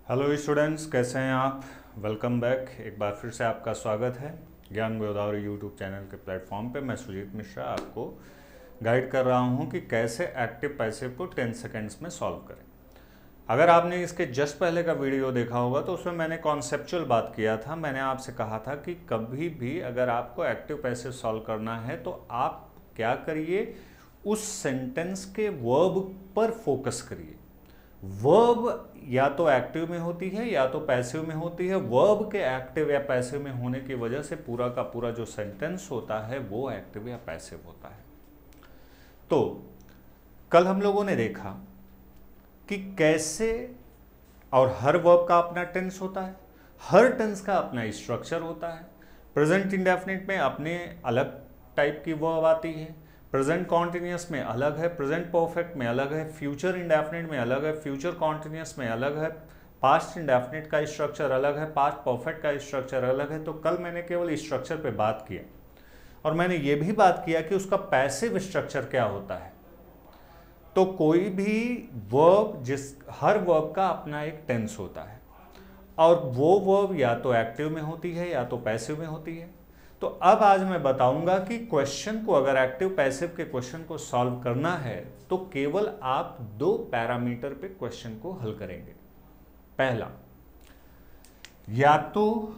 Hello students, कैसे हैं आप। Welcome back. एक बार फिर से आपका स्वागत है ज्ञान गोदावरी यूट्यूब चैनल के प्लेटफॉर्म पे। मैं सुजीत मिश्रा आपको गाइड कर रहा हूं कि कैसे एक्टिव पैसिव को 10 सेकेंड्स में सॉल्व करें। अगर आपने इसके जस्ट पहले का वीडियो देखा होगा तो उसमें मैंने कॉन्सेप्चुअल बात किया था। मैंने आपसे कहा था कि कभी भी अगर आपको एक्टिव पैसिव सॉल्व करना है तो आप क्या करिए, उस सेंटेंस के वर्ब पर फोकस करिए। वर्ब या तो एक्टिव में होती है या तो पैसिव में होती है। वर्ब के एक्टिव या पैसिव में होने की वजह से पूरा का पूरा जो सेंटेंस होता है वो एक्टिव या पैसिव होता है। तो कल हम लोगों ने देखा कि कैसे, और हर वर्ब का अपना टेंस होता है, हर टेंस का अपना स्ट्रक्चर होता है। प्रेजेंट इंडेफिनिट में अपने अलग टाइप की वर्ब आती है, प्रेजेंट कॉन्टिन्यूस में अलग है, प्रेजेंट परफेक्ट में अलग है, फ्यूचर इंडेफिनिट में अलग है, फ्यूचर कॉन्टिन्यूस में अलग है, पास्ट इंडेफिनिट का स्ट्रक्चर अलग है, पास्ट परफेक्ट का स्ट्रक्चर अलग है। तो कल मैंने केवल स्ट्रक्चर पे बात किया और मैंने ये भी बात किया कि उसका पैसिव स्ट्रक्चर क्या होता है। तो कोई भी वर्ब, हर वर्ब का अपना एक टेंस होता है और वो वर्ब या तो एक्टिव में होती है या तो पैसिव में होती है। तो अब आज मैं बताऊंगा कि क्वेश्चन को, अगर एक्टिव पैसिव के क्वेश्चन को सॉल्व करना है तो केवल आप दो पैरामीटर पे क्वेश्चन को हल करेंगे। पहला, या तो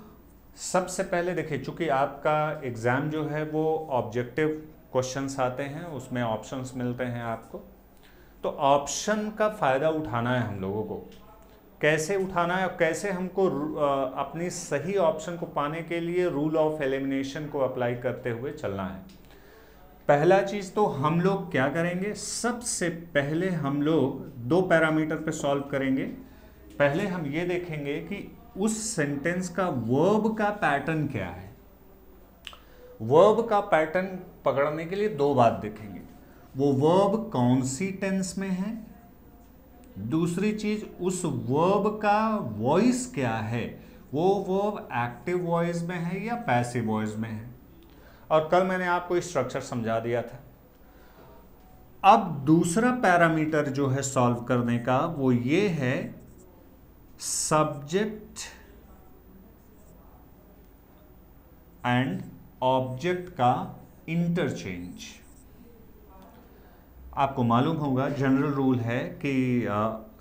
सबसे पहले देखिए, चूंकि आपका एग्जाम जो है वो ऑब्जेक्टिव क्वेश्चंस आते हैं, उसमें ऑप्शंस मिलते हैं आपको, तो ऑप्शन का फायदा उठाना है हम लोगों को। कैसे उठाना है और कैसे हमको अपनी सही ऑप्शन को पाने के लिए रूल ऑफ एलिमिनेशन को अप्लाई करते हुए चलना है। पहला चीज तो हम लोग क्या करेंगे, सबसे पहले हम लोग दो पैरामीटर पे सॉल्व करेंगे। पहले हम ये देखेंगे कि उस सेंटेंस का वर्ब का पैटर्न क्या है। वर्ब का पैटर्न पकड़ने के लिए दो बात देखेंगे, वो वर्ब कौन सी टेंस में है, दूसरी चीज उस वर्ब का वॉइस क्या है, वो वर्ब एक्टिव वॉइस में है या पैसिव वॉइस में है। और कल मैंने आपको स्ट्रक्चर समझा दिया था। अब दूसरा पैरामीटर जो है सॉल्व करने का वो ये है सब्जेक्ट एंड ऑब्जेक्ट का इंटरचेंज। आपको मालूम होगा जनरल रूल है कि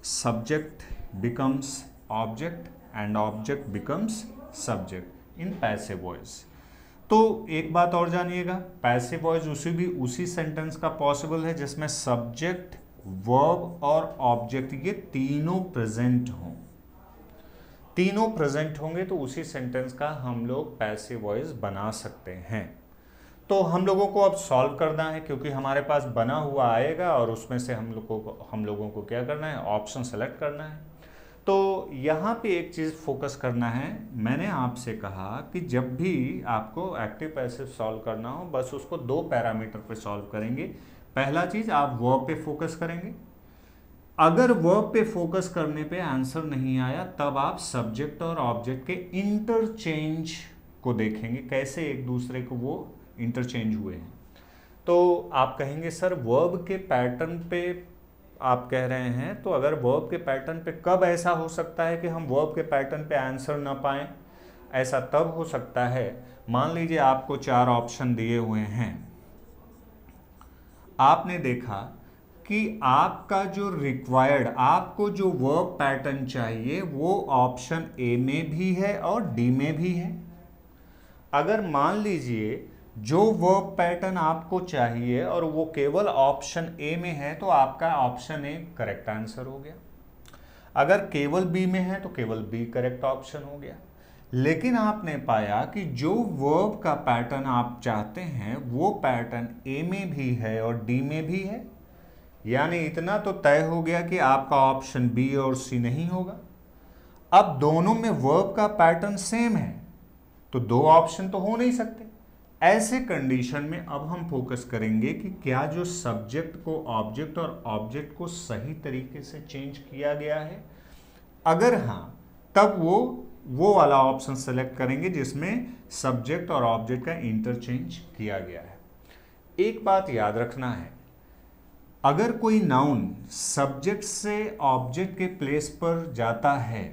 subject becomes object and object becomes subject in passive voice. तो एक बात और जानिएगा, पैसिव वॉइस उसी सेंटेंस का पॉसिबल है जिसमें सब्जेक्ट, वर्ब और ऑब्जेक्ट ये तीनों प्रेजेंट हों। तीनों प्रेजेंट होंगे तो उसी सेंटेंस का हम लोग पैसिव वॉइस बना सकते हैं। तो हम लोगों को अब सॉल्व करना है, क्योंकि हमारे पास बना हुआ आएगा और उसमें से हम लोगों को क्या करना है, ऑप्शन सेलेक्ट करना है। तो यहाँ पे एक चीज़ फोकस करना है। मैंने आपसे कहा कि जब भी आपको एक्टिव पैसिव सॉल्व करना हो बस उसको दो पैरामीटर पे सॉल्व करेंगे। पहला चीज़, आप वर्ब पे फोकस करेंगे। अगर वर्ब पे फोकस करने पे आंसर नहीं आया तब आप सब्जेक्ट और ऑब्जेक्ट के इंटरचेंज को देखेंगे, कैसे एक दूसरे को वो इंटरचेंज हुए हैं। तो आप कहेंगे सर वर्ब के पैटर्न पे आप कह रहे हैं, तो अगर वर्ब के पैटर्न पे कब ऐसा हो सकता है कि हम वर्ब के पैटर्न पे आंसर ना पाएं। ऐसा तब हो सकता है, मान लीजिए आपको चार ऑप्शन दिए हुए हैं, आपने देखा कि आपका जो रिक्वायर्ड, आपको जो वर्ब पैटर्न चाहिए वो ऑप्शन ए में भी है और डी में भी है। अगर मान लीजिए जो वर्ब पैटर्न आपको चाहिए और वो केवल ऑप्शन ए में है तो आपका ऑप्शन ए करेक्ट आंसर हो गया। अगर केवल बी में है तो केवल बी करेक्ट ऑप्शन हो गया। लेकिन आपने पाया कि जो वर्ब का पैटर्न आप चाहते हैं वो पैटर्न ए में भी है और डी में भी है, यानी इतना तो तय हो गया कि आपका ऑप्शन बी और सी नहीं होगा। अब दोनों में वर्ब का पैटर्न सेम है तो दो ऑप्शन तो हो नहीं सकते। ऐसे कंडीशन में अब हम फोकस करेंगे कि क्या जो सब्जेक्ट को ऑब्जेक्ट और ऑब्जेक्ट को सही तरीके से चेंज किया गया है। अगर हाँ, तब वो वाला ऑप्शन सेलेक्ट करेंगे जिसमें सब्जेक्ट और ऑब्जेक्ट का इंटरचेंज किया गया है। एक बात याद रखना है, अगर कोई नाउन सब्जेक्ट से ऑब्जेक्ट के प्लेस पर जाता है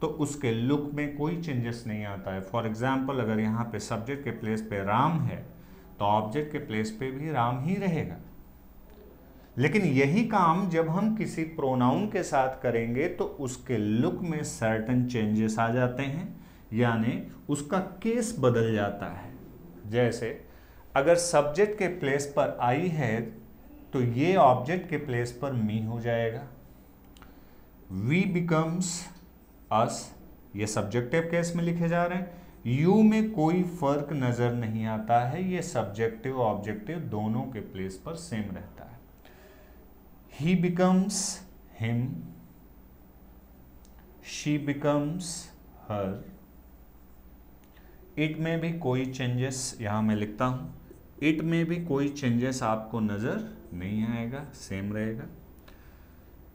तो उसके लुक में कोई चेंजेस नहीं आता है। फॉर एग्जाम्पल अगर यहाँ पे सब्जेक्ट के प्लेस पे राम है तो ऑब्जेक्ट के प्लेस पे भी राम ही रहेगा। लेकिन यही काम जब हम किसी प्रोनाउन के साथ करेंगे तो उसके लुक में सर्टेन चेंजेस आ जाते हैं, यानी उसका केस बदल जाता है। जैसे अगर सब्जेक्ट के प्लेस पर आई है तो ये ऑब्जेक्ट के प्लेस पर मी हो जाएगा। वी बिकम्स अस, ये सब्जेक्टिव केस में लिखे जा रहे हैं। यू में कोई फर्क नजर नहीं आता है, ये सब्जेक्टिव ऑब्जेक्टिव दोनों के प्लेस पर सेम रहता है। ही becomes him, she becomes her. It में भी कोई चेंजेस, यहां मैं लिखता हूं, इट में भी कोई चेंजेस आपको नजर नहीं आएगा, सेम रहेगा।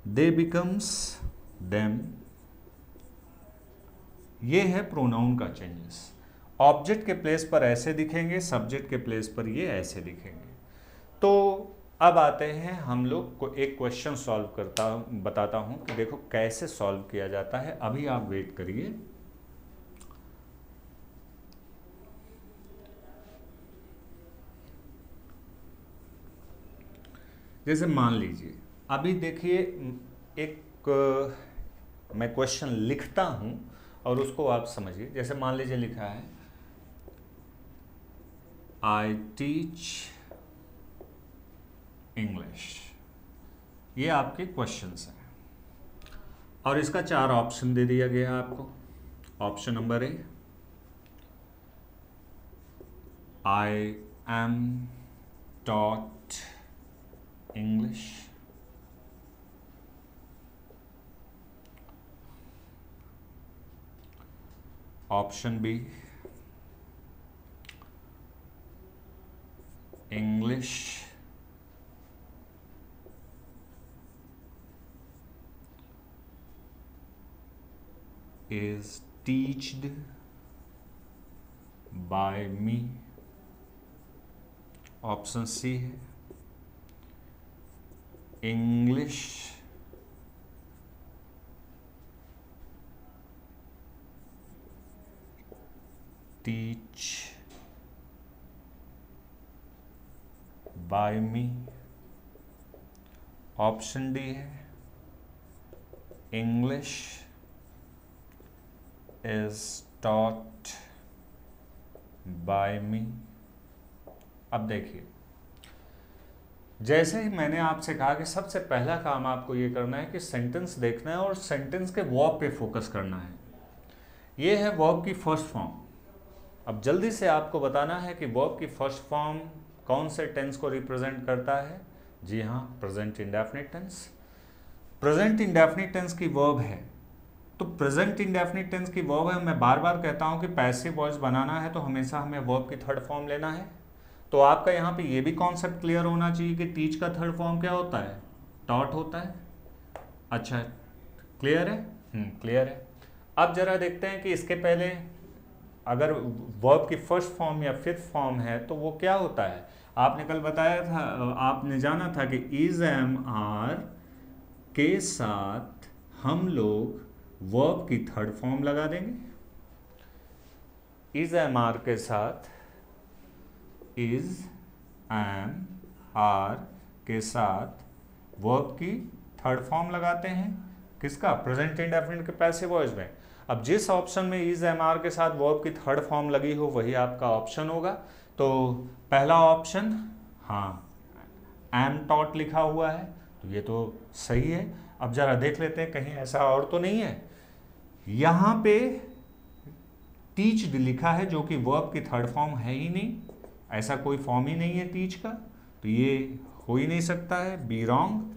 दे बिकम्स देम, ये है प्रोनाउन का चेंजेस। ऑब्जेक्ट के प्लेस पर ऐसे दिखेंगे, सब्जेक्ट के प्लेस पर ये ऐसे दिखेंगे। तो अब आते हैं हम लोग को एक क्वेश्चन सॉल्व बताता हूं कि देखो कैसे सॉल्व किया जाता है। अभी आप वेट करिए। जैसे मान लीजिए, अभी देखिए एक मैं क्वेश्चन लिखता हूं और उसको आप समझिए। जैसे मान लीजिए लिखा है आई टीच इंग्लिश, ये आपके क्वेश्चंस हैं और इसका 4 ऑप्शन दे दिया गया आपको। Option number A, I am taught English. Option B, English is taught by me। Option C है, English teach by me. Option D है, English is taught by me. अब देखिए, जैसे ही मैंने आपसे कहा कि सबसे पहला काम आपको ये करना है कि सेंटेंस देखना है और सेंटेंस के वर्ब पे फोकस करना है। ये है वर्ब की फर्स्ट फॉर्म। अब जल्दी से आपको बताना है कि वर्ब की फर्स्ट फॉर्म कौन से टेंस को रिप्रेजेंट करता है। जी हाँ, present indefinite tense. Present indefinite tense की वर्ब है, तो प्रेजेंट इंडेफिनिट टेंस की वर्ब है। मैं बार बार कहता हूँ कि पैसिव वॉइस बनाना है तो हमेशा हमें वर्ब की थर्ड फॉर्म लेना है। तो आपका यहाँ पे ये भी कॉन्सेप्ट क्लियर होना चाहिए कि टीच का थर्ड फॉर्म क्या होता है, टॉट होता है। अच्छा, क्लियर है? क्लियर है। अब जरा देखते हैं कि इसके पहले अगर वर्ब की फर्स्ट फॉर्म या फिफ्थ फॉर्म है तो वो क्या होता है। आपने कल बताया था, आपने जाना था कि इज एम आर के साथ हम लोग वर्ब की थर्ड फॉर्म लगा देंगे। इज एम आर के साथ इज एम आर के साथ वर्ब की थर्ड फॉर्म लगाते हैं। किसका? प्रेजेंट इंडेफिनिट के पैसिव वॉइस में। अब जिस ऑप्शन में इज एम आर के साथ वर्ब की थर्ड फॉर्म लगी हो वही आपका ऑप्शन होगा। तो पहला ऑप्शन, हाँ, एम टॉट लिखा हुआ है तो ये तो सही है। अब जरा देख लेते हैं कहीं ऐसा और तो नहीं है। यहाँ पे टीच्ड लिखा है जो कि वर्ब की थर्ड फॉर्म है ही नहीं, ऐसा कोई फॉर्म ही नहीं है टीच का, तो ये हो ही नहीं सकता है। Be wrong.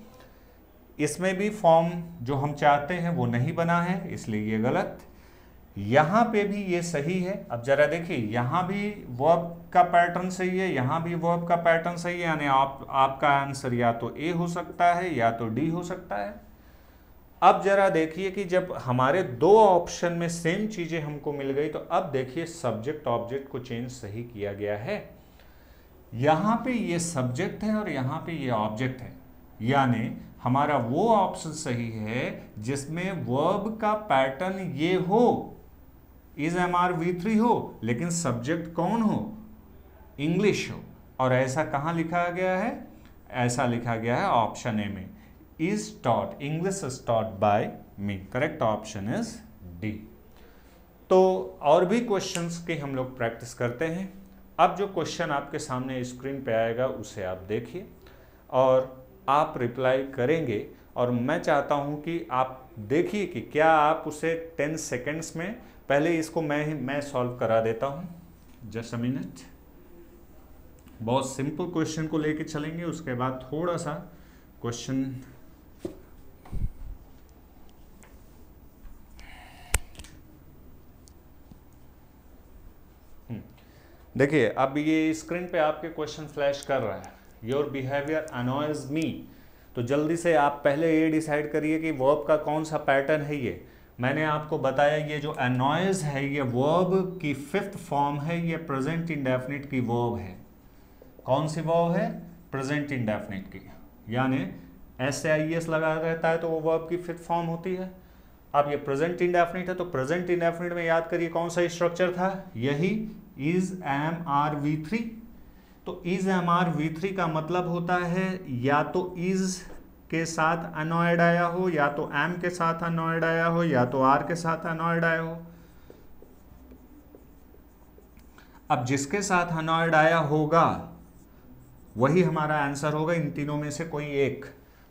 इसमें भी फॉर्म जो हम चाहते हैं वो नहीं बना है, इसलिए ये गलत। यहाँ पे भी ये सही है। अब जरा देखिए, यहाँ भी वर्ब का पैटर्न सही है, यहाँ भी वर्ब का पैटर्न सही है, यानी आपका आंसर या तो ए हो सकता है या तो डी हो सकता है। अब जरा देखिए कि जब हमारे दो ऑप्शन में सेम चीजें हमको मिल गई तो अब देखिए सब्जेक्ट ऑब्जेक्ट को चेंज सही किया गया है। यहाँ पे ये सब्जेक्ट है और यहाँ पे ये ऑब्जेक्ट है। यानी हमारा वो ऑप्शन सही है जिसमें वर्ब का पैटर्न ये हो, इज MRV3 हो, लेकिन सब्जेक्ट कौन हो, इंग्लिश हो। और ऐसा कहाँ लिखा गया है, ऐसा लिखा गया है ऑप्शन ए में, is taught, English is taught by me. Correct option is D. तो और भी क्वेश्चंस की हम लोग प्रैक्टिस करते हैं। अब जो क्वेश्चन आपके सामने स्क्रीन पे आएगा उसे आप देखिए और आप रिप्लाई करेंगे, और मैं चाहता हूं कि आप देखिए कि क्या आप उसे 10 सेकेंड्स में, पहले इसको मैं सॉल्व करा देता हूं, जस्ट अ मिनट। बहुत सिंपल क्वेश्चन को लेके चलेंगे, उसके बाद थोड़ा सा क्वेश्चन देखिए। अब ये स्क्रीन पे आपके क्वेश्चन फ्लैश कर रहा है, योर बिहेवियर अनॉयज मी। तो जल्दी से आप पहले ये डिसाइड करिए कि वर्ब का कौन सा पैटर्न है। ये मैंने आपको बताया, ये जो अनॉयज है ये वर्ब की 5th फॉर्म है, ये प्रेजेंट इंडेफिनिट की वर्ब है। कौन सी वर्ब है, प्रेजेंट इंडेफिनिट की, यानी SAIS लगा रहता है तो वो वर्ब की 5th फॉर्म होती है। अब ये प्रेजेंट इंडेफिनिट है तो प्रेजेंट इंडेफिनिट में याद करिए कौन सा स्ट्रक्चर था, यही इज MRV3। तो इज MRV3 का मतलब होता है या तो इज के साथ अनॉयड आया हो, या तो एम के साथ अनॉयड आया हो, या तो आर के साथ अनॉयड आया हो। अब जिसके साथ अनॉयड आया होगा वही हमारा आंसर होगा, इन तीनों में से कोई एक।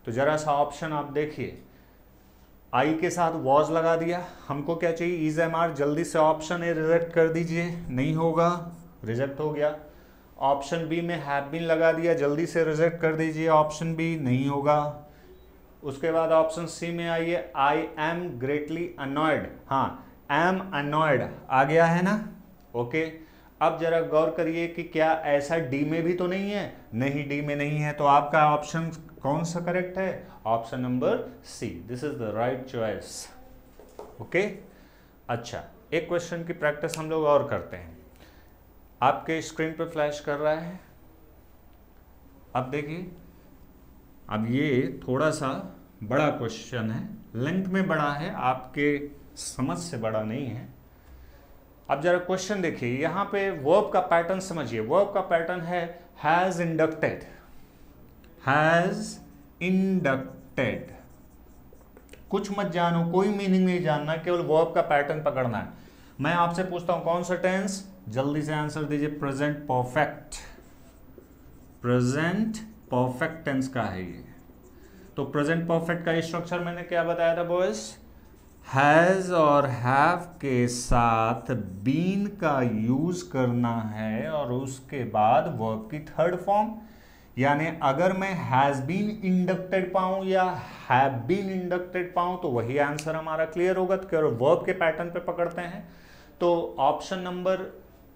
तो जरा सा ऑप्शन आप देखिए, आई के साथ वॉज लगा दिया, हमको क्या चाहिए, इज MR, जल्दी से ऑप्शन ए रिजेक्ट कर दीजिए, नहीं होगा, रिजेक्ट हो गया। ऑप्शन बी में हैव बीन लगा दिया, जल्दी से रिजेक्ट कर दीजिए, ऑप्शन बी नहीं होगा। उसके बाद ऑप्शन सी में आइए, आई एम ग्रेटली अनॉयड, हाँ एम अनॉयड आ गया है ना, ओके। अब जरा गौर करिए कि क्या ऐसा डी में भी तो नहीं है, नहीं डी में नहीं है, तो आपका ऑप्शन कौन सा करेक्ट है, option number C, this is the right choice, okay. अच्छा, एक क्वेश्चन की प्रैक्टिस हम लोग और करते हैं, आपके स्क्रीन पे फ्लैश कर रहा है, अब देखिए। अब ये थोड़ा सा बड़ा क्वेश्चन है, लेंथ में बड़ा है, आपके समझ से बड़ा नहीं है। अब जरा क्वेश्चन देखिए, यहां पे वर्ब का पैटर्न समझिए। वर्ब का पैटर्न है हैज इंडक्टेड, हैज इंडक्टेड। कुछ मत जानो, कोई मीनिंग नहीं जानना, केवल वर्ब का पैटर्न पकड़ना है। मैं आपसे पूछता हूं कौन सा टेंस, जल्दी से आंसर दीजिए, present perfect, present perfect tense का है ये। तो प्रेजेंट परफेक्ट का स्ट्रक्चर मैंने क्या बताया था बॉयज, हैज और हैव के साथ बीन का यूज करना है और उसके बाद वर्ब की 3rd फॉर्म। यानी अगर मैं हैज बीन इंडक्टेड पाऊं या हैव बीन इंडक्टेड पाऊं तो वही आंसर हमारा क्लियर होगा, तो वर्ब के पैटर्न पे पकड़ते हैं। तो ऑप्शन नंबर,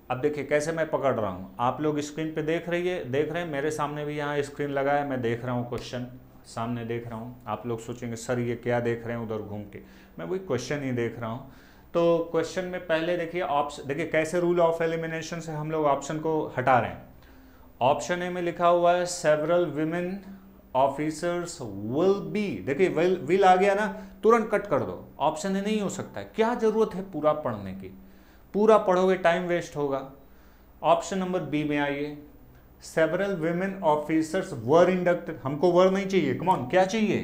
अब देखिए कैसे मैं पकड़ रहा हूं, आप लोग स्क्रीन पे देख रहे हैं, मेरे सामने भी यहाँ स्क्रीन लगा है, मैं देख रहा हूँ क्वेश्चन, सामने देख रहा हूँ। आप लोग सोचेंगे सर ये क्या देख रहे हैं उधर घूम के, मैं वही क्वेश्चन ही देख रहा हूँ। तो क्वेश्चन में पहले देखिए ऑप्शन, देखिए कैसे रूल ऑफ एलिमिनेशन से हम लोग ऑप्शन को हटा रहे हैं। ऑप्शन ए में लिखा हुआ है several women officers will be, देखिए विल आ गया ना, तुरंत कट कर दो, ऑप्शन ए नहीं हो सकता है, क्या जरूरत है पूरा पढ़ने की, पूरा पढ़ोगे टाइम वेस्ट होगा। ऑप्शन नंबर बी में आइए, सेवरल विमेन ऑफिसर्स वर इंडक्टेड, हमको वर नहीं चाहिए, कम ऑन, क्या चाहिए,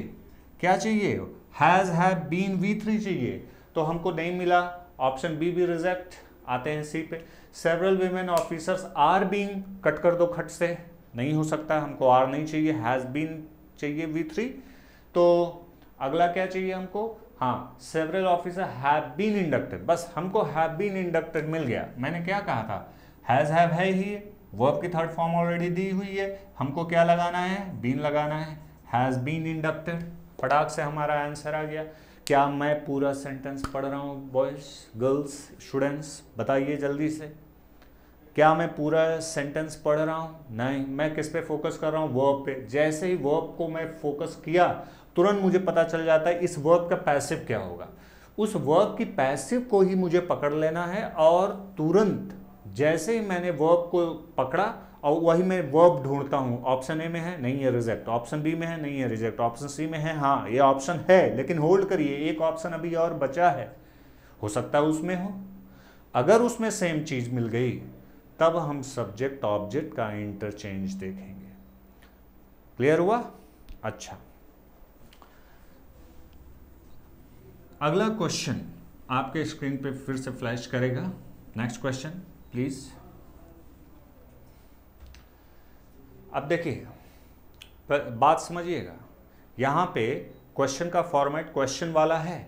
क्या चाहिए, हैज हैव बीन V3 चाहिए, तो हमको नहीं मिला, ऑप्शन बी भी रिजेक्ट। आते हैं सी पे, several women officers are being, cut कर दो खट से, नहीं हो सकता, हमको आर नहीं चाहिए, हैज बीन चाहिए V3। तो अगला क्या चाहिए हमको, हाँ several officer have been inducted, बस हमको हैव बीन इंडक्टेड मिल गया। मैंने क्या कहा था, हैज हैव है ही, वर्ब की 3rd फॉर्म ऑलरेडी दी हुई है, हमको क्या लगाना है, बीन लगाना है, हैज बीन इंडक्टेड, फटाक से हमारा आंसर आ गया। क्या मैं पूरा सेंटेंस पढ़ रहा हूँ बॉयज, गर्ल्स, स्टूडेंट्स, बताइए जल्दी से, क्या मैं पूरा सेंटेंस पढ़ रहा हूँ, नहीं, मैं किस पे फोकस कर रहा हूँ, वर्ब पे। जैसे ही वर्ब को मैं फोकस किया तुरंत मुझे पता चल जाता है इस वर्ब का पैसिव क्या होगा, उस वर्ब की पैसिव को ही मुझे पकड़ लेना है, और तुरंत जैसे ही मैंने वर्ब को पकड़ा और वही मैं वर्ब ढूंढता हूँ, ऑप्शन ए में है नहीं है रिजेक्ट, ऑप्शन बी में है नहीं है रिजेक्ट, ऑप्शन सी में है हाँ ये ऑप्शन है, लेकिन होल्ड करिए एक ऑप्शन अभी और बचा है, हो सकता है उसमें हो। अगर उसमें सेम चीज मिल गई तब हम सब्जेक्ट ऑब्जेक्ट का इंटरचेंज देखेंगे। क्लियर हुआ? अच्छा, अगला क्वेश्चन आपके स्क्रीन पे फिर से फ्लैश करेगा। Next question please. अब देखिए बात समझिएगा, यहां पे क्वेश्चन का फॉर्मेट क्वेश्चन वाला है,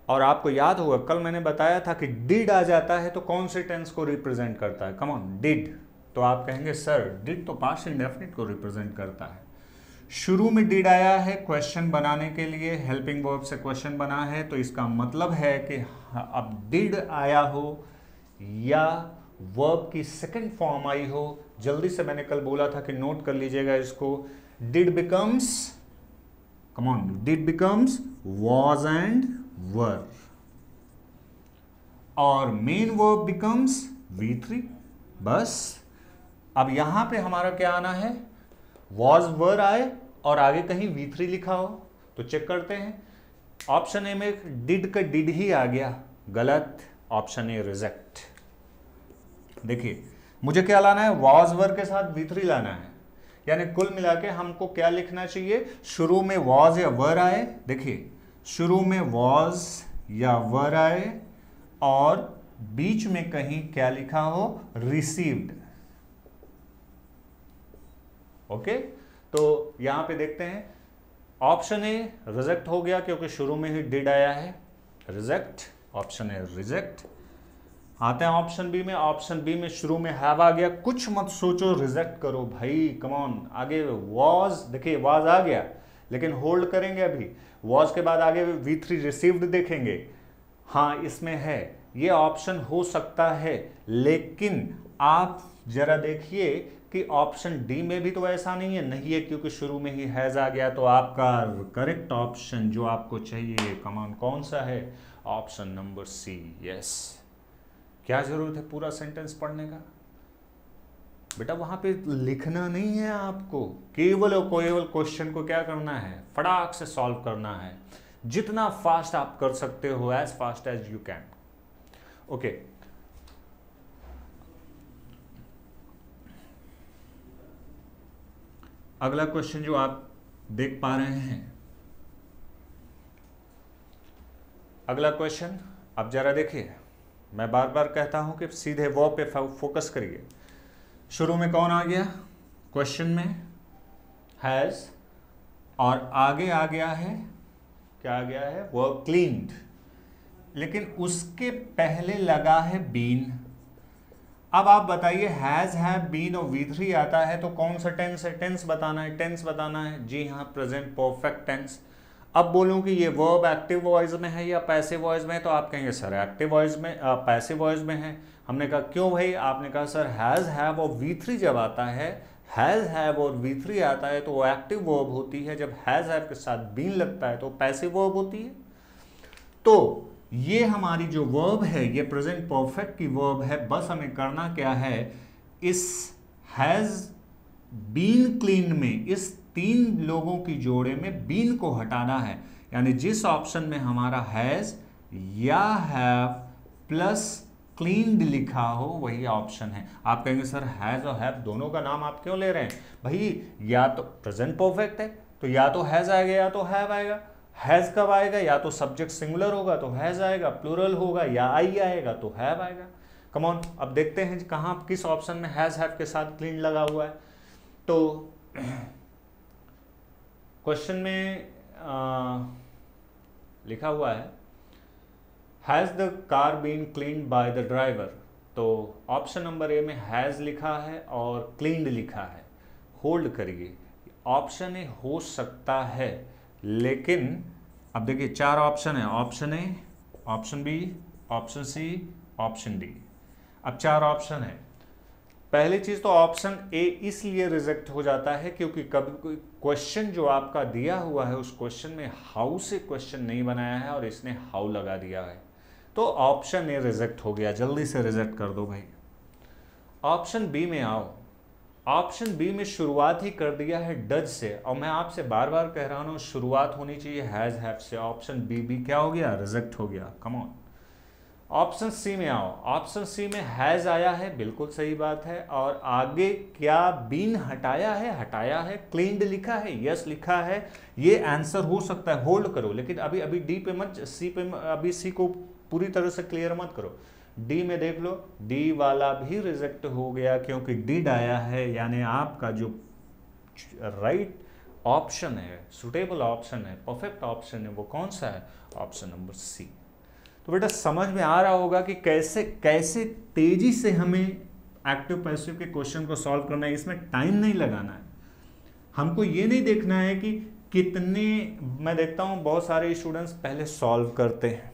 और आपको याद होगा कल मैंने बताया था कि डिड आ जाता है तो कौन से टेंस को रिप्रेजेंट करता है। कम ऑन, डिड, तो आप कहेंगे सर डिड तो पास्ट इंडेफिनिट को रिप्रेजेंट करता है। शुरू में डिड आया है क्वेश्चन बनाने के लिए, हेल्पिंग वर्ब से क्वेश्चन बना है, तो इसका मतलब है कि अब डिड आया हो या वर्ब की सेकंड फॉर्म आई हो। जल्दी से मैंने कल बोला था कि नोट कर लीजिएगा इसको, did becomes, come on, did becomes was and were, और मेन वर्ब बिकम्स V3। बस अब यहां पे हमारा क्या आना है, वॉज वर आए और आगे कहीं V3 लिखा हो, तो चेक करते हैं। ऑप्शन ए में डिड का डिड ही आ गया, गलत, ऑप्शन ए रिजेक्ट। देखिए मुझे क्या लाना है, वॉज वर के साथ V3 लाना है, यानी कुल मिला के हमको क्या लिखना चाहिए, शुरू में वॉज या वर आए, देखिए शुरू में वॉज या वर आए और बीच में कहीं क्या लिखा हो, रिसीव्ड। ओके, तो यहां पे देखते हैं ऑप्शन ए रिजेक्ट हो गया क्योंकि शुरू में ही डिड आया है, रिजेक्ट, ऑप्शन ए रिजेक्ट। आते हैं ऑप्शन बी में, ऑप्शन बी में शुरू में हैव आ गया, कुछ मत सोचो रिजेक्ट करो भाई, कम ऑन। आगे वॉज, देखिए वॉज आ गया लेकिन होल्ड करेंगे अभी, वॉज के बाद आगे V3 रिसीव्ड देखेंगे, हाँ इसमें है, ये ऑप्शन हो सकता है, लेकिन आप जरा देखिए कि ऑप्शन डी में भी तो ऐसा नहीं है, नहीं है क्योंकि शुरू में ही हैज आ गया। तो आपका करेक्ट ऑप्शन जो आपको चाहिए कमान कौन सा है, ऑप्शन नंबर सी, यस। क्या जरूरत है पूरा सेंटेंस पढ़ने का बेटा, वहां पे लिखना नहीं है आपको, केवल और केवल क्वेश्चन को क्या करना है, फटाक से सॉल्व करना है, जितना फास्ट आप कर सकते हो, as fast as you can. Okay, अगला क्वेश्चन जो आप देख पा रहे हैं, अगला क्वेश्चन अब जरा देखिए, मैं बार बार कहता हूं कि सीधे वर्ब पे फोकस करिए। शुरू में कौन आ गया, क्वेश्चन में हैज, और आगे आ गया है, क्या आ गया है, वर्ब क्लीन्ड, लेकिन उसके पहले लगा है बीन। अब आप बताइए हैज, हैव, बीन और V3 आता है तो कौन सा टेंस है, टेंस बताना है, टेंस बताना है, जी हाँ प्रेजेंट परफेक्ट टेंस। अब बोलूं कि ये वर्ब एक्टिव वॉइस में है या पैसिव वॉइस में है, तो आप कहेंगे सर एक्टिव वॉइस में, पैसिव वॉइस में है। हमने कहा क्यों भाई, आपने कहा सर हैज, हैव और V3 जब आता है, हैज, हैव और V3 आता है तो वो एक्टिव वर्ब होती है, जब हैज, हैव के साथ बीन लगता है तो पैसिव वर्ब होती है। तो ये हमारी जो वर्ब है ये प्रेजेंट परफेक्ट की वर्ब है, बस हमें करना क्या है, इस हैज बीन क्लीन में इस तीन लोगों की जोड़े में बीन को हटाना है, यानी जिस ऑप्शन में हमारा हैज या हैव प्लस क्लीन्ड लिखा हो वही ऑप्शन है। आप कहेंगे सर हैज और हैव दोनों का नाम आप क्यों ले रहे हैं भाई, या तो प्रेजेंट परफेक्ट है तो या तो हैज आएगा या तो हैव आएगा। हैज कब आएगा, या तो सब्जेक्ट सिंगुलर होगा तो हैज आएगा, प्लूरल होगा या आई आएगा तो हैव आएगा। कम ऑन, अब देखते हैं कहाँ किस ऑप्शन में हैज, हैव के साथ क्लीन लगा हुआ है। तो क्वेश्चन में लिखा हुआ है has the car been cleaned by the driver, तो ऑप्शन नंबर ए में हैज लिखा है और क्लीन्ड लिखा है। होल्ड करिए, ऑप्शन ए हो सकता है, लेकिन अब देखिए चार ऑप्शन है, option A, option B, option C, option D. अब चार ऑप्शन है। पहली चीज तो ऑप्शन ए इसलिए रिजेक्ट हो जाता है क्योंकि कभी कोई क्वेश्चन जो आपका दिया हुआ है उस क्वेश्चन में हाउ से क्वेश्चन नहीं बनाया है और इसने हाउ लगा दिया है, तो ऑप्शन ए रिजेक्ट हो गया, जल्दी से रिजेक्ट कर दो भाई। ऑप्शन बी में आओ, ऑप्शन बी में शुरुआत ही कर दिया है डज से, और मैं आपसे बार बार कह रहा हूँ शुरुआत होनी चाहिए हैज हैव से। ऑप्शन बी भी क्या हो गया, रिजेक्ट हो गया। कम ऑन, ऑप्शन सी में आओ। ऑप्शन सी में हैज आया है, बिल्कुल सही बात है। और आगे क्या बीन हटाया है, हटाया है। क्लीन्ड लिखा है, यस लिखा है। ये आंसर हो सकता है, होल्ड करो, लेकिन अभी अभी डी पे मत, सी पे अभी सी को पूरी तरह से क्लियर मत करो। डी में देख लो, डी वाला भी रिजेक्ट हो गया क्योंकि डिड आया है, यानी आपका जो राइट ऑप्शन है, सुटेबल ऑप्शन है, परफेक्ट ऑप्शन है, वो कौन सा है, ऑप्शन नंबर सी। तो बेटा समझ में आ रहा होगा कि कैसे कैसे तेजी से हमें एक्टिव पैसिव के क्वेश्चन को सॉल्व करना है। इसमें टाइम नहीं लगाना है, हमको ये नहीं देखना है कि कितने, मैं देखता हूँ बहुत सारे स्टूडेंट्स पहले सॉल्व करते हैं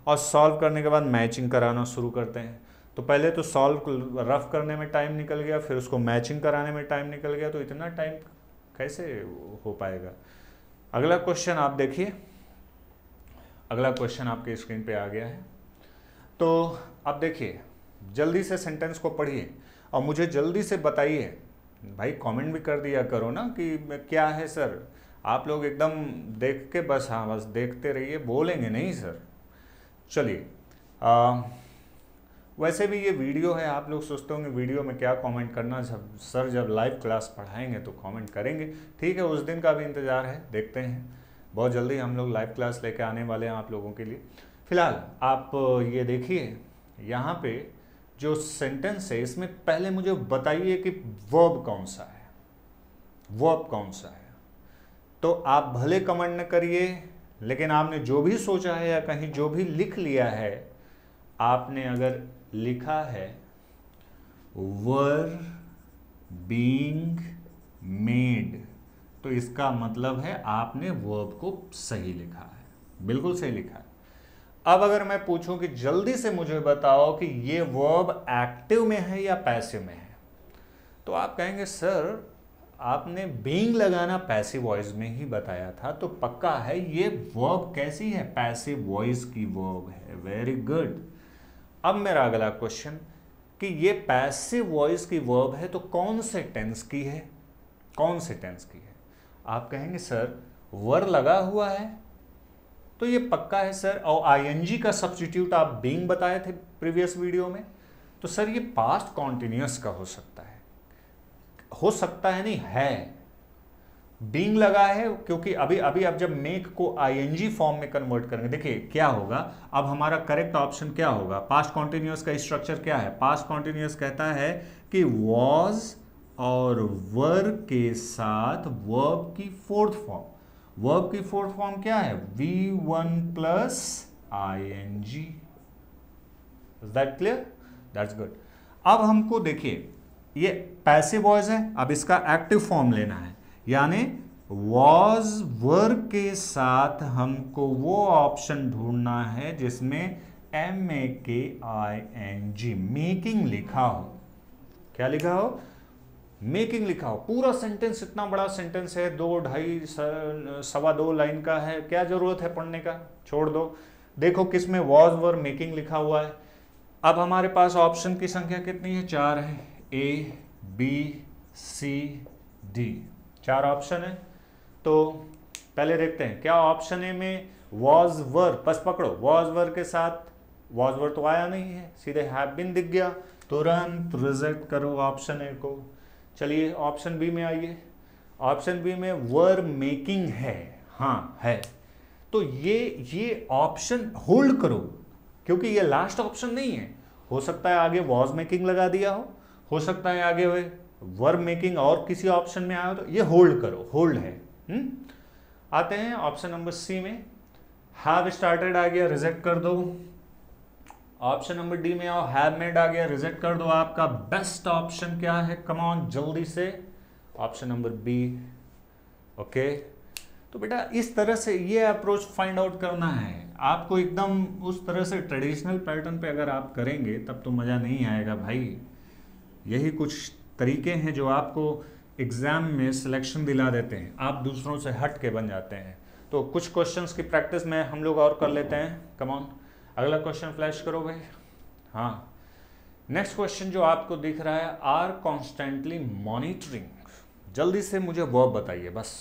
और सॉल्व करने के बाद मैचिंग कराना शुरू करते हैं। तो पहले तो सॉल्व रफ करने में टाइम निकल गया, फिर उसको मैचिंग कराने में टाइम निकल गया, तो इतना टाइम कैसे हो पाएगा। अगला क्वेश्चन आप देखिए, अगला क्वेश्चन आपके स्क्रीन पे आ गया है। तो अब देखिए, जल्दी से सेंटेंस को पढ़िए और मुझे जल्दी से बताइए। भाई कमेंट भी कर दिया करो ना कि क्या है सर, आप लोग एकदम देख के बस, हाँ बस देखते रहिए, बोलेंगे नहीं सर। चलिए, वैसे भी ये वीडियो है, आप लोग सोचते होंगे वीडियो में क्या कमेंट करना, सर जब लाइव क्लास पढ़ाएंगे तो कमेंट करेंगे। ठीक है, उस दिन का भी इंतज़ार है, देखते हैं। बहुत जल्दी हम लोग लाइव क्लास लेके आने वाले हैं आप लोगों के लिए। फिलहाल आप ये देखिए, यहाँ पे जो सेंटेंस है इसमें पहले मुझे बताइए कि वर्ब कौन सा है, वर्ब कौन सा है। तो आप भले कमेंट न करिए, लेकिन आपने जो भी सोचा है या कहीं जो भी लिख लिया है, आपने अगर लिखा है वर बीइंग मेड, तो इसका मतलब है आपने वर्ब को सही लिखा है, बिल्कुल सही लिखा है। अब अगर मैं पूछूं कि जल्दी से मुझे बताओ कि ये वर्ब एक्टिव में है या पैसिव में है, तो आप कहेंगे सर आपने बीइंग लगाना पैसिव वॉइस में ही बताया था, तो पक्का है ये वर्ब कैसी है, पैसिव वॉइस की वर्ब है। Very good. अब मेरा अगला क्वेश्चन कि ये पैसिव वॉइस की वर्ब है तो कौन से टेंस की है, कौन से टेंस की है। आप कहेंगे सर वर लगा हुआ है, तो ये पक्का है सर। और आईएनजी का सब्स्टिट्यूट आप बीइंग बताए थे प्रीवियस वीडियो में, तो सर ये पास्ट कॉन्टिन्यूअस का हो सकता है, हो सकता है नहीं है। बीइंग लगा है क्योंकि अभी अभी अब जब मेक को आईएनजी फॉर्म में कन्वर्ट करेंगे, देखिए क्या होगा। अब हमारा करेक्ट ऑप्शन क्या होगा, पास्ट कॉन्टिन्यूअस का स्ट्रक्चर क्या है। पास्ट कॉन्टिन्यूअस कहता है कि वॉज और वर के साथ वर्ब की फोर्थ फॉर्म, वर्ब की फोर्थ फॉर्म क्या है, V1 plus ING। Is that clear, that's good. अब हमको देखिए ये पैसिव वॉइस है, अब इसका एक्टिव फॉर्म लेना है, यानी वॉज वर के साथ हमको वो ऑप्शन ढूंढना है जिसमें MAKING मेकिंग लिखा हो। क्या लिखा हो, मेकिंग लिखा हो। पूरा सेंटेंस, इतना बड़ा सेंटेंस है, 2, 2.5, 2.25 लाइन का है, क्या जरूरत है पढ़ने का, छोड़ दो। देखो किसमें वॉज वर मेकिंग लिखा हुआ है। अब हमारे पास ऑप्शन की संख्या कितनी है, 4 है, A B C D, 4 option है। तो पहले देखते हैं क्या ऑप्शन ए में वॉज वर, बस पकड़ो, वॉज वर के साथ वॉज वर तो आया नहीं है, सीधे हैव बीन दिख गया, तुरंत रिजेक्ट करो ऑप्शन ए को। चलिए ऑप्शन बी में आइए, ऑप्शन बी में वर मेकिंग है, हाँ है, तो ये ऑप्शन होल्ड करो क्योंकि ये लास्ट ऑप्शन नहीं है। हो सकता है आगे वॉज मेकिंग लगा दिया हो सकता है आगे वर मेकिंग और किसी ऑप्शन में आया हो, तो ये होल्ड करो, होल्ड है। आते हैं ऑप्शन नंबर सी में, हैव स्टार्टेड आ गया, रिजेक्ट कर दो। ऑप्शन नंबर डी में आओ, हैव मेड आ गया, रिजेक्ट कर दो। आपका बेस्ट ऑप्शन क्या है, कम ऑन जल्दी से, ऑप्शन नंबर बी। ओके, तो बेटा इस तरह से ये अप्रोच फाइंड आउट करना है आपको, एकदम उस तरह से ट्रेडिशनल पैटर्न पे अगर आप करेंगे तब तो मज़ा नहीं आएगा भाई। यही कुछ तरीके हैं जो आपको एग्जाम में सिलेक्शन दिला देते हैं, आप दूसरों से हट के बन जाते हैं। तो कुछ क्वेश्चंस की प्रैक्टिस में हम लोग और कर लेते हैं, कम ऑन। अगला क्वेश्चन फ्लैश करो भाई। हाँ, नेक्स्ट क्वेश्चन जो आपको दिख रहा है, आर कॉन्स्टेंटली मॉनिटरिंग। जल्दी से मुझे वर्ब बताइए, बस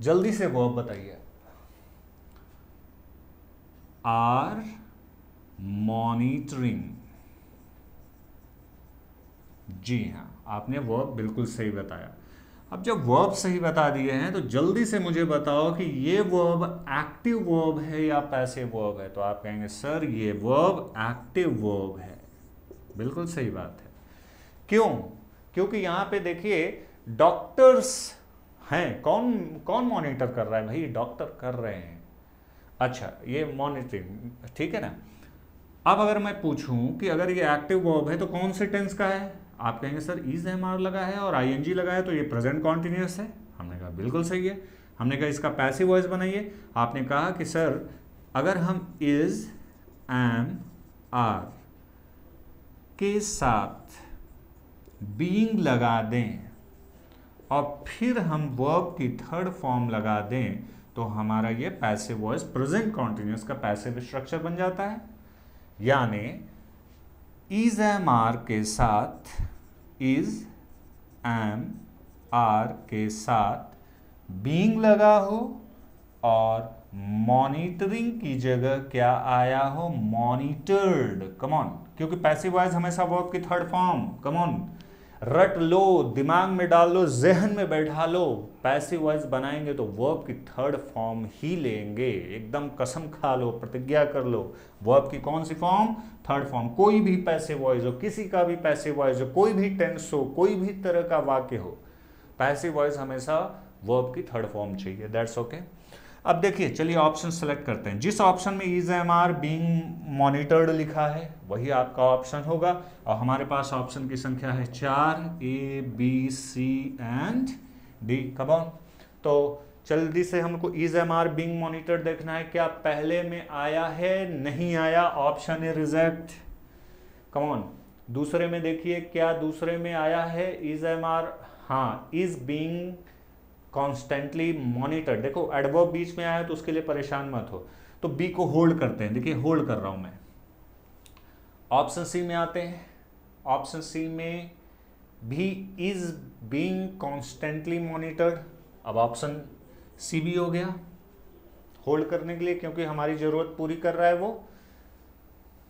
जल्दी से वर्ब बताइए। आर मॉनिटरिंग, जी हाँ, आपने वर्ब बिल्कुल सही बताया। अब जब वर्ब सही बता दिए हैं तो जल्दी से मुझे बताओ कि ये वर्ब एक्टिव वर्ब है या पैसिव वर्ब है। तो आप कहेंगे सर ये वर्ब एक्टिव वर्ब है। बिल्कुल सही बात है। क्यों? क्योंकि यहां पे देखिए डॉक्टर्स हैं। कौन कौन मॉनिटर कर रहा है भाई? डॉक्टर कर रहे हैं। अच्छा, ये मॉनिटरिंग, ठीक है ना। अब अगर मैं पूछूं कि अगर ये एक्टिव वर्ब है तो कौन से टेंस का है? आप कहेंगे सर इज एम आर लगा है और आईएनजी लगा है तो ये प्रेजेंट कॉन्टिन्यूअस है। हमने कहा बिल्कुल सही है। हमने कहा इसका पैसिव वॉइस बनाइए। आपने कहा कि सर अगर हम इज एम आर के साथ बीइंग लगा दें और फिर हम वर्ब की थर्ड फॉर्म लगा दें तो हमारा ये पैसिव वॉइस प्रेजेंट कॉन्टिन्यूअस का पैसिव स्ट्रक्चर बन जाता है। यानी इज एम आर के साथ इज एम आर के साथ बीइंग लगा हो और मॉनिटरिंग की जगह क्या आया हो? मॉनिटर्ड। कम ऑन, क्योंकि पैसिव वॉइस हमेशा वर्ब की थर्ड फॉर्म। कम ऑन, रट लो, दिमाग में डाल लो, जहन में बैठा लो। पैसिव वॉइस बनाएंगे तो वर्ब की थर्ड फॉर्म ही लेंगे। एकदम कसम खा लो, प्रतिज्ञा कर लो। वर्ब की कौन सी फॉर्म? Third form. कोई भी पैसिव वॉइस हो, किसी का भी पैसिव वॉइस हो, कोई भी टेंस हो, कोई भी तरह का वाक्य हो, पैसिव वॉइस हमेशा वर्ब की थर्ड फॉर्म चाहिए। That's okay. अब देखिए, चलिए ऑप्शन सेलेक्ट करते हैं। जिस ऑप्शन में is M R being monitored लिखा है वही आपका ऑप्शन होगा। और हमारे पास ऑप्शन की संख्या है 4, A B C and D. Come on, तो जल्दी से हमको is M R being monitored देखना है। क्या पहले में आया है? नहीं आया, option A reject. Come on, दूसरे में देखिए, क्या दूसरे में आया है इज एम आर? हाँ, इज बीइंग कॉन्स्टेंटली मॉनिटर। देखो एडवर्ब बीच में आया तो उसके लिए परेशान मत हो। तो बी को होल्ड करते हैं। देखिए होल्ड कर रहा हूं मैं। ऑप्शन सी में आते हैं। ऑप्शन सी में भी इज बीइंग कॉन्स्टेंटली मॉनिटर्ड। अब ऑप्शन सी भी हो गया होल्ड करने के लिए, क्योंकि हमारी जरूरत पूरी कर रहा है वो।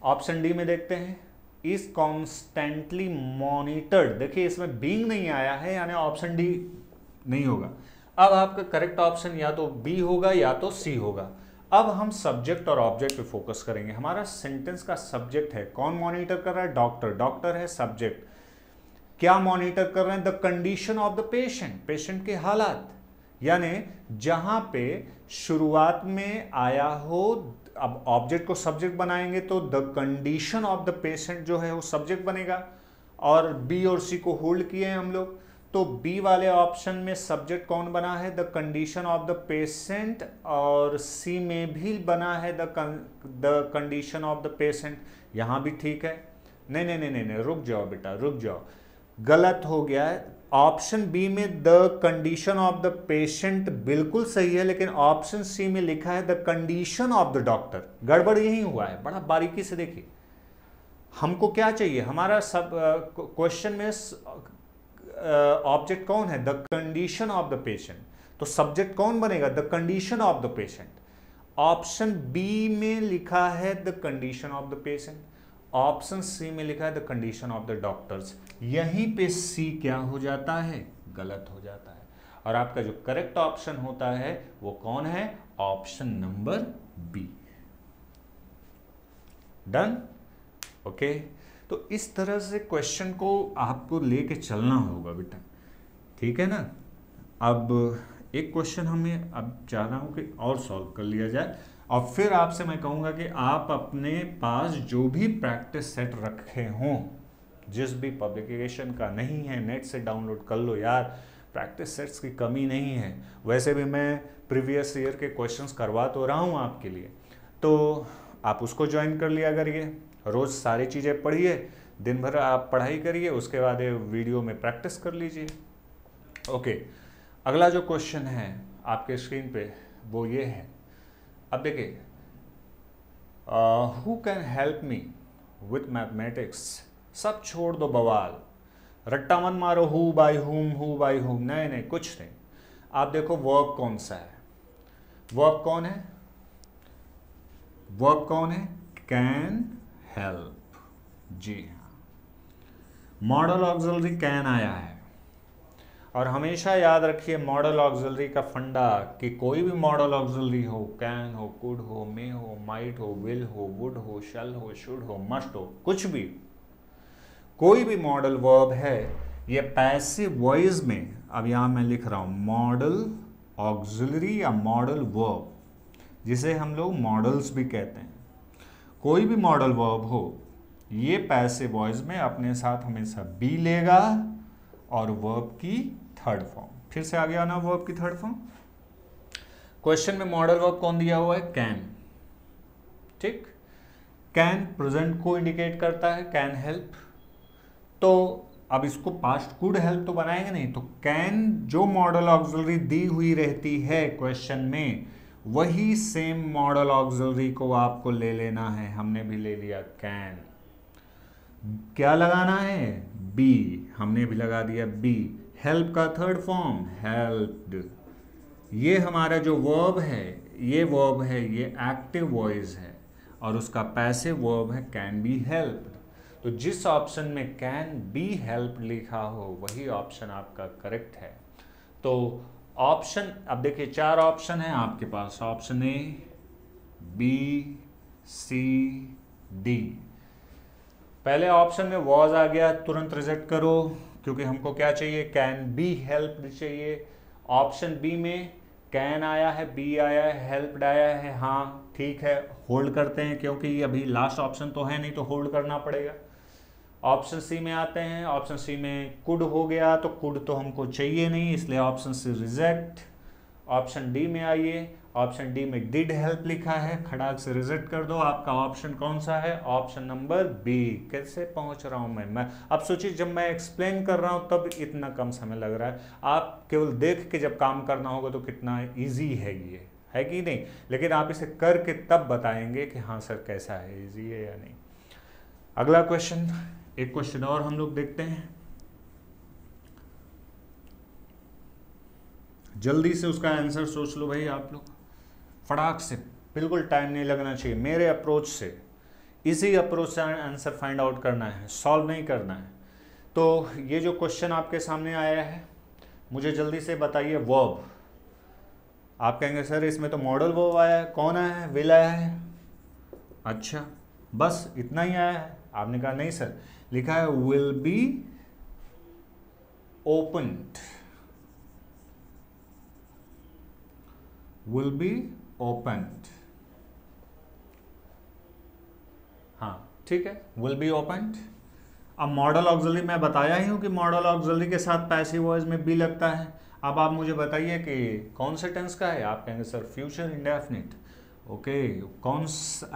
ऑप्शन डी में देखते हैं, इज कॉन्स्टेंटली मॉनिटर्ड। देखिए इसमें बीइंग नहीं आया है, यानी ऑप्शन डी नहीं होगा। अब आपका करेक्ट ऑप्शन या तो बी होगा या तो सी होगा। अब हम सब्जेक्ट और ऑब्जेक्ट पे फोकस करेंगे। हमारा सेंटेंस का सब्जेक्ट है, कौन मॉनिटर कर रहा है? डॉक्टर। डॉक्टर है सब्जेक्ट। क्या मॉनिटर कर रहे हैं? The condition of the patient, patient के हालात। यानी जहां पे शुरुआत में आया हो, अब ऑब्जेक्ट को सब्जेक्ट बनाएंगे तो the condition of the patient जो है वो सब्जेक्ट बनेगा। और बी और सी को होल्ड किए हैं हम लोग, तो बी वाले ऑप्शन में सब्जेक्ट कौन बना है? The condition of the patient. और सी में भी बना है the condition of the patient. यहां भी ठीक है। नहीं नहीं नहीं नहीं, रुक जाओ बेटा, रुक जाओ, गलत हो गया है। ऑप्शन बी में the condition of the patient बिल्कुल सही है, लेकिन ऑप्शन सी में लिखा है the condition of the doctor. गड़बड़ यही हुआ है। बड़ा बारीकी से देखिए, हमको क्या चाहिए? हमारा सब क्वेश्चन में ऑब्जेक्ट कौन है? The condition of the patient. तो सब्जेक्ट कौन बनेगा? The condition of the patient. Option B में लिखा है the condition of the patient, option C में लिखा है the condition of the doctors. यहीं पे सी क्या हो जाता है? गलत हो जाता है। और आपका जो करेक्ट ऑप्शन होता है वो कौन है? Option number B. Done? Okay. तो इस तरह से क्वेश्चन को आपको लेके चलना होगा बेटा, ठीक है ना। अब एक क्वेश्चन हमें अब चाह रहा हूं कि और सॉल्व कर लिया जाए, और फिर आपसे मैं कहूंगा कि आप अपने पास जो भी प्रैक्टिस सेट रखे हों, जिस भी पब्लिकेशन का नहीं है, नेट से डाउनलोड कर लो यार, प्रैक्टिस सेट्स की कमी नहीं है। वैसे भी मैं प्रीवियस ईयर के क्वेश्चंस करवा तो रहा हूँ आपके लिए, तो आप उसको ज्वाइन कर लिया करिए। रोज़ सारी चीज़ें पढ़िए, दिन भर आप पढ़ाई करिए, उसके बाद वीडियो में प्रैक्टिस कर लीजिए। ओके, अगला जो क्वेश्चन है आपके स्क्रीन पे वो ये है। अब देखिए, who can help me with mathematics. सब छोड़ दो बवाल, रट्टा मत मारो हु बाय हुम, नहीं नहीं कुछ नहीं। आप देखो वर्ब कौन सा है, वर्ब कौन है, वर्ब कौन है, कैन हेल्प। जी हाँ, मॉडल ऑक्सिलरी कैन आया है। और हमेशा याद रखिए मॉडल ऑक्सिलरी का फंडा कि कोई भी मॉडल ऑक्सिलरी हो, कैन हो, कुड हो, मे हो, माइट हो, विल हो, वुड हो, शैल हो, शुड हो, मस्ट हो, कुछ भी, कोई भी मॉडल वर्ब है, ये पैसिव वॉइस में, अब यहां मैं लिख रहा हूं मॉडल ऑक्सिलरी या मॉडल वर्ब, जिसे हम लोग मॉडल्स भी कहते हैं, कोई भी मॉडल वर्ब हो, ये पैसिव वॉइस में अपने साथ हमेशा बी लेगा और वर्ब की थर्ड फॉर्म। फिर से आ गया ना वर्ब की थर्ड फॉर्म। क्वेश्चन में मॉडल वर्ब कौन दिया हुआ है, कैन, ठीक। कैन प्रेजेंट को इंडिकेट करता है, कैन हेल्प। तो अब इसको पास्ट कुड हेल्प तो बनाएंगे नहीं, तो कैन जो मॉडल ऑक्सिलरी दी हुई रहती है क्वेश्चन में, वही सेम मॉडल ऑक्सिलरी को आपको ले लेना है। हमने भी ले लिया कैन, क्या लगाना है, बी, हमने भी लगा दिया बी। हेल्प का थर्ड फॉर्म हेल्प्ड। ये हमारा जो वर्ब है, ये वर्ब है, ये एक्टिव वॉइस है और उसका पैसिव वर्ब है कैन बी हेल्प्ड। तो जिस ऑप्शन में कैन बी हेल्प लिखा हो वही ऑप्शन आपका करेक्ट है। तो ऑप्शन, अब देखिए 4 ऑप्शन है आपके पास, option A, B, C, D. पहले ऑप्शन में वॉज आ गया, तुरंत रिजेक्ट करो, क्योंकि हमको क्या चाहिए, कैन बी हेल्प्ड चाहिए। ऑप्शन बी में कैन आया है, बी आया है, हेल्प्ड आया है, हाँ ठीक है, होल्ड करते हैं क्योंकि अभी लास्ट ऑप्शन तो है नहीं, तो होल्ड करना पड़ेगा। ऑप्शन सी में आते हैं, ऑप्शन सी में कुड हो गया, तो कुड तो हमको चाहिए नहीं, इसलिए option C reject. Option D में आइए, ऑप्शन डी में डिड हेल्प लिखा है, खड़ाक से रिजेक्ट कर दो। आपका ऑप्शन कौन सा है, ऑप्शन नंबर बी। कैसे पहुंच रहा हूं मैं अब सोचिए, जब मैं एक्सप्लेन कर रहा हूं तब इतना कम समय लग रहा है, आप केवल देख के जब काम करना होगा तो कितना इजी है, ये है कि नहीं। लेकिन आप इसे करके तब बताएंगे कि हाँ सर कैसा है, इजी है या नहीं। अगला क्वेश्चन, एक क्वेश्चन और हम लोग देखते हैं, जल्दी से उसका आंसर सोच लो भाई आप लोग, फटाक से, बिल्कुल टाइम नहीं लगना चाहिए। मेरे अप्रोच से, इसी अप्रोच से आंसर फाइंड आउट करना है, सॉल्व नहीं करना है। तो ये जो क्वेश्चन आपके सामने आया है, मुझे जल्दी से बताइए वर्ब। आप कहेंगे सर इसमें तो मॉडल वर्ब आया है, कौन आया है, विल आया है। अच्छा बस इतना ही आया है। आपने कहा नहीं सर, लिखा है will be opened, will be opened, हाँ ठीक है, विल बी ओपन्ड। अब मॉडल ऑक्सिलरी मैं बताया ही हूं कि मॉडल ऑक्सिलरी के साथ पैसिव वॉइस में बी लगता है। अब आप मुझे बताइए कि कौन से टेंस का है। आप कहेंगे सर फ्यूचर इंडेफिनिट। ओके, कौन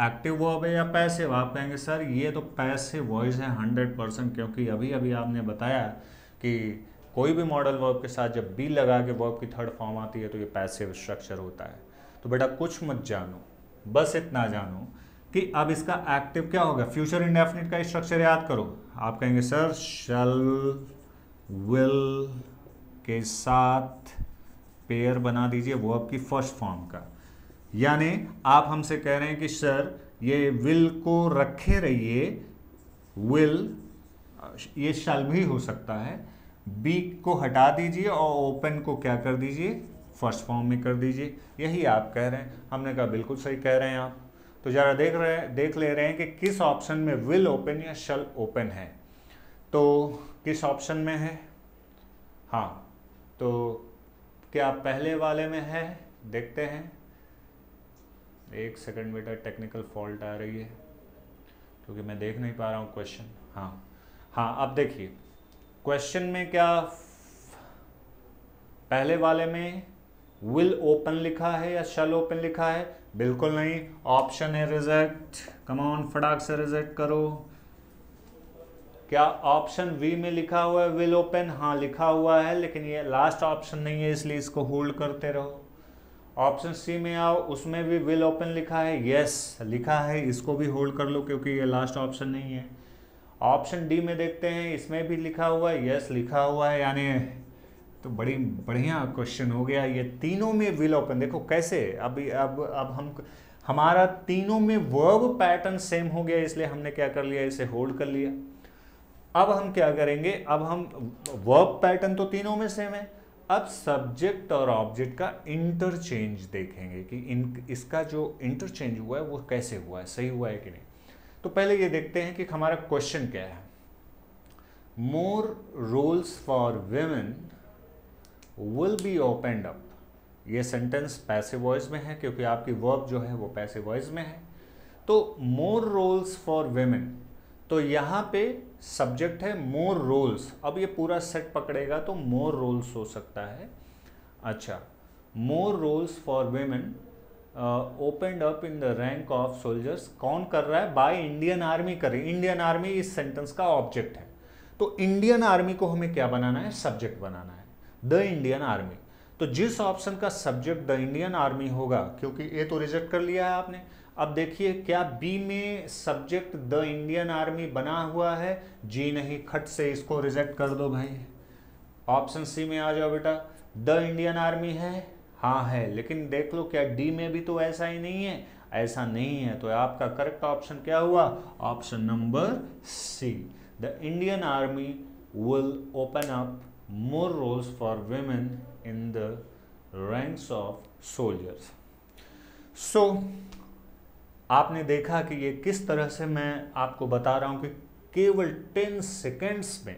एक्टिव वर्ब है या पैसिव। आप कहेंगे सर ये तो पैसिव वॉइस है 100%, क्योंकि अभी अभी आपने बताया कि कोई भी मॉडल वर्ब के साथ जब बी लगा के वर्ब की थर्ड फॉर्म आती है तो ये पैसिव स्ट्रक्चर होता है। तो बेटा कुछ मत जानो, बस इतना जानो कि अब इसका एक्टिव क्या होगा। फ्यूचर इंडेफिनिट का स्ट्रक्चर याद करो। आप कहेंगे सर शैल विल के साथ पेयर बना दीजिए वर्ब की फर्स्ट फॉर्म का, यानी आप हमसे कह रहे हैं कि सर ये विल को रखे रहिए, विल ये शैल भी हो सकता है, बी को हटा दीजिए और ओपन को क्या कर दीजिए, फर्स्ट फॉर्म में कर दीजिए। यही आप कह रहे हैं। हमने कहा बिल्कुल सही कह रहे हैं आप। तो जरा देख ले रहे हैं कि किस ऑप्शन में विल ओपन या शैल ओपन है। तो किस ऑप्शन में है, हाँ तो क्या पहले वाले में है, देखते हैं। एक सेकंड बेटा, टेक्निकल फॉल्ट आ रही है क्योंकि मैं देख नहीं पा रहा हूँ क्वेश्चन। हाँ अब देखिए क्वेश्चन में क्या पहले वाले में विल ओपन लिखा है या शैल ओपन लिखा है, बिल्कुल नहीं, ऑप्शन है रिजेक्ट। कम ऑन फटाक से रिजेक्ट करो। क्या ऑप्शन वी में लिखा हुआ है विल ओपन, हाँ लिखा हुआ है, लेकिन ये लास्ट ऑप्शन नहीं है इसलिए इसको होल्ड करते रहो। ऑप्शन सी में आओ, उसमें भी विल ओपन लिखा है, यस लिखा है, इसको भी होल्ड कर लो क्योंकि ये लास्ट ऑप्शन नहीं है। ऑप्शन डी में देखते हैं, इसमें भी लिखा हुआ है, यस लिखा हुआ है, यानी तो बड़ी बढ़िया क्वेश्चन हो गया। ये तीनों में विल ओपन, देखो कैसे अब हम हमारा तीनों में वर्ब पैटर्न सेम हो गया, इसलिए हमने क्या कर लिया, इसे होल्ड कर लिया। अब हम क्या करेंगे, अब हम वर्ब पैटर्न तो तीनों में सेम है, अब सब्जेक्ट और ऑब्जेक्ट का इंटरचेंज देखेंगे कि इसका जो इंटरचेंज हुआ है वो कैसे हुआ है, सही हुआ है कि नहीं। तो पहले ये देखते हैं कि हमारा क्वेश्चन क्या है। More roles for women will be opened up, ये सेंटेंस पैसिव वॉइस में है क्योंकि आपकी वर्ब जो है वो पैसिव वॉइस में है। तो मोर रोल्स फॉर विमेन, तो यहाँ पे सब्जेक्ट है मोर रोल्स, अब ये पूरा सेट पकड़ेगा तो मोर रोल्स हो सकता है। अच्छा, more roles for women opened up in the rank of soldiers, कौन कर रहा है, बाय इंडियन आर्मी कर रही है। इंडियन आर्मी इस सेंटेंस का ऑब्जेक्ट है, तो इंडियन आर्मी को हमें क्या बनाना है, सब्जेक्ट बनाना है, द इंडियन आर्मी। तो जिस ऑप्शन का सब्जेक्ट द इंडियन आर्मी होगा, क्योंकि ए तो रिजेक्ट कर लिया है आपने, अब देखिए क्या बी में सब्जेक्ट द इंडियन आर्मी बना हुआ है, जी नहीं, खट से इसको रिजेक्ट कर दो भाई। ऑप्शन सी में आ जाओ बेटा, द इंडियन आर्मी है, हाँ है, लेकिन देख लो क्या डी में भी तो ऐसा ही नहीं है, ऐसा नहीं है, तो आपका करेक्ट ऑप्शन क्या हुआ, option number C, the Indian army will open up more roles for women in the ranks of soldiers। So आपने देखा कि ये किस तरह से मैं आपको बता रहा हूं कि केवल 10 सेकेंड्स में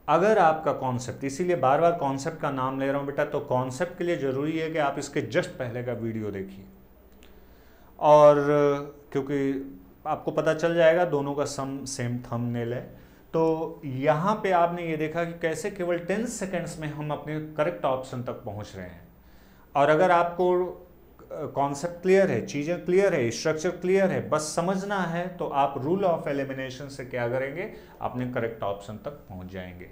अगर आपका कॉन्सेप्ट, इसीलिए बार बार कॉन्सेप्ट का नाम ले रहा हूं बेटा, तो कॉन्सेप्ट के लिए जरूरी है कि आप इसके जस्ट पहले का वीडियो देखिए, और क्योंकि आपको पता चल जाएगा दोनों का सेम थंबनेल है। तो यहाँ पे आपने ये देखा कि कैसे केवल 10 सेकेंड्स में हम अपने करेक्ट ऑप्शन तक पहुँच रहे हैं। और अगर आपको कॉन्सेप्ट क्लियर है, चीज़ें क्लियर है, स्ट्रक्चर क्लियर है, बस समझना है, तो आप रूल ऑफ एलिमिनेशन से क्या करेंगे, अपने करेक्ट ऑप्शन तक पहुँच जाएंगे।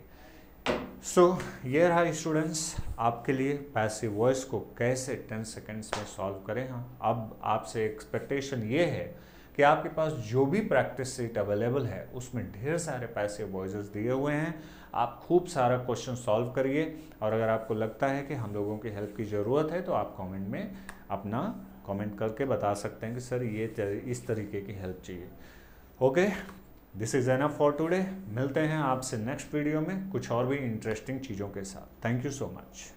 सो ये रहा स्टूडेंट्स आपके लिए पैसिव वॉइस को कैसे 10 सेकेंड्स में सॉल्व करें। हाँ, अब आपसे एक्सपेक्टेशन ये है कि आपके पास जो भी प्रैक्टिस सीट अवेलेबल है उसमें ढेर सारे पैसिव वॉइसेस दिए हुए हैं, आप खूब सारा क्वेश्चन सॉल्व करिए। और अगर आपको लगता है कि हम लोगों की हेल्प की ज़रूरत है तो आप कमेंट में अपना कमेंट करके बता सकते हैं कि सर ये इस तरीके की हेल्प चाहिए। Okay, this is enough for today. मिलते हैं आपसे नेक्स्ट वीडियो में कुछ और भी इंटरेस्टिंग चीज़ों के साथ। Thank you so much.